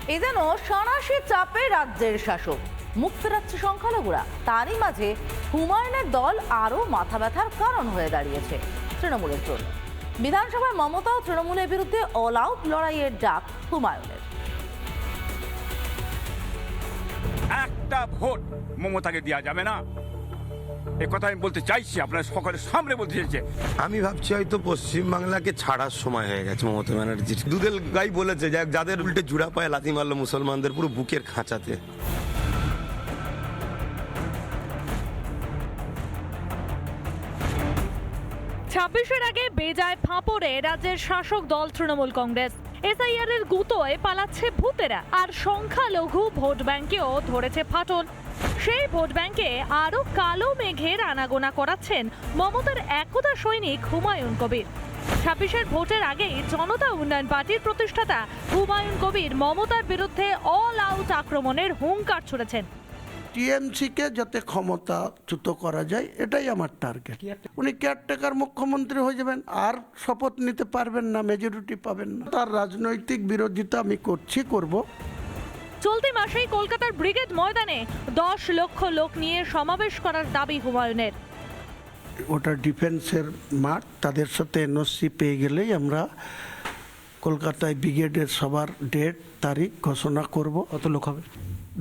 এ যেন সাঁড়াশি চাপে রাজ্যের শাসক, মুখ ফেরাচ্ছে সংখ্যালঘুরা। তারই মাঝে হুমায়ুনের দল আরও মাথা ব্যথার কারণ হয়ে দাঁড়িয়েছে তৃণমূলের জন্য। বিধানসভায় মমতা ও তৃণমূলের বিরুদ্ধে অল আউট লড়াইয়ের ডাক হুমায়ুনের। একটা ভোট মমতাকে দেওয়া যাবে না, এ কথা আমি বলতে চাইছি, আপনার সকলের সামনে বলতে চাইছি। আমি ভাবছি হয়তো পশ্চিমবাংলাকে ছাড়ার সময় হয়ে গেছে মমতা ব্যানার্জির। দুধেল গাই বলেছে যে যাদের উল্টে জুড়া পায়ে লাথি মারলো মুসলমানদের পুরো বুকের খাঁচাতে। ছাব্বিশের আগে বেজায় ফাঁপড়ে রাজ্যের শাসক দল তৃণমূল কংগ্রেস। এসআইআর এর গুতোয় পালাচ্ছে ভূতেরা, আর সংখ্যালঘু ভোট ব্যাংকেও ধরেছে ফাটল। সেই ভোট ব্যাংকে আরো কালো মেঘের আনাগোনা করাচ্ছেন মমতার একতা সৈনিক হুমায়ুন কবির। ২৬-এর ভোটের আগেই জনতা উন্নয়ন পার্টির প্রতিষ্ঠাতা হুমায়ুন কবির মমতার বিরুদ্ধে অল আউট আক্রমণের হুঙ্কার ছুড়েছেন। টিএমসিকে যাতে ক্ষমতাচ্যুত করা যায়, এটাই আমার টার্গেট। উনি কেয়ারটেকার মুখ্যমন্ত্রী হয়ে যাবেন, আর শপথ নিতে পারবেন না, মেজরিটি পাবেন না। তার রাজনৈতিক বিরোধিতা আমি করব। চলতি মাসেই কলকাতার ব্রিগেড ময়দানে 10 লক্ষ লোক নিয়ে সমাবেশ করার দাবি হুমায়ুনের। ওটা ডিফেন্সের মাঠ, তাদের সাথে এনওসি পেয়ে গেলেই আমরা কলকাতায় ব্রিগেডের সবার ডেট তারিখ ঘোষণা করব। কত লোক হবে?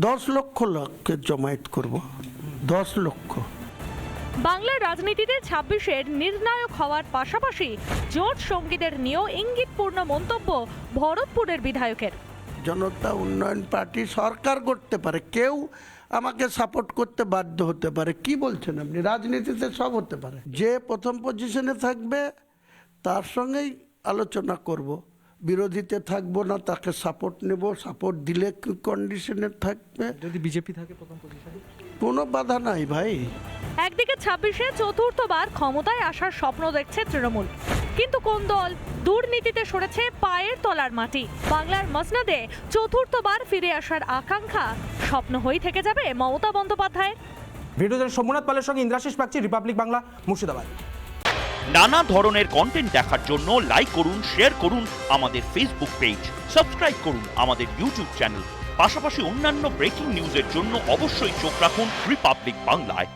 10 লক্ষ লোককে জমায়েত করব। 10 লক্ষ। বাংলার রাজনীতিতে ২৬-এর নির্ণায়ক হওয়ার পাশাপাশি জোট সঙ্গীদের নিয়েও ইঙ্গিতপূর্ণ মন্তব্য ভরতপুরের বিধায়কের। জনতা উন্নয়ন পার্টি সরকার করতে পারে, কেউ আমাকে সাপোর্ট করতে বাধ্য হতে পারে। কি বলছেন আপনি? রাজনীতিতে সব হতে পারে। যে প্রথম পজিশনে থাকবে তার সঙ্গেই আলোচনা করব। বিরোধীতে থাকবো না, তাকে সাপোর্ট নেব। সাপোর্ট দিলে কন্ডিশনে থাকবে। যদি বিজেপি থাকে প্রথম পজিশনে, কোনো বাধা নাই ভাই। একদিকে ২৬-এ চতুর্থবার ক্ষমতায় আসার স্বপ্ন দেখছে তৃণমূল, কিন্তু কোন দল দুর্নীতিতে সরেছে পায়ের তলার মাটি। বাংলার মসনদে চতুর্থবার ফিরে আসার আকাঙ্ক্ষা স্বপ্ন হয়ে থেকে যাবে মমতা বন্দ্যোপাধ্যায়ের। ভিডিওতে সোমনাথ পালের সঙ্গে ইন্দ্রাশিস বাগচি, রিপাবলিক বাংলা, মুর্শিদাবাদ। নানা ধরনের কন্টেন্ট দেখার জন্য লাইক করুন, শেয়ার করুন আমাদের ফেসবুক পেজ, সাবস্ক্রাইব করুন আমাদের ইউটিউব চ্যানেল। পাশাপাশি অন্যান্য ব্রেকিং নিউজের জন্য অবশ্যই চোখ রাখুন রিপাবলিক বাংলায়।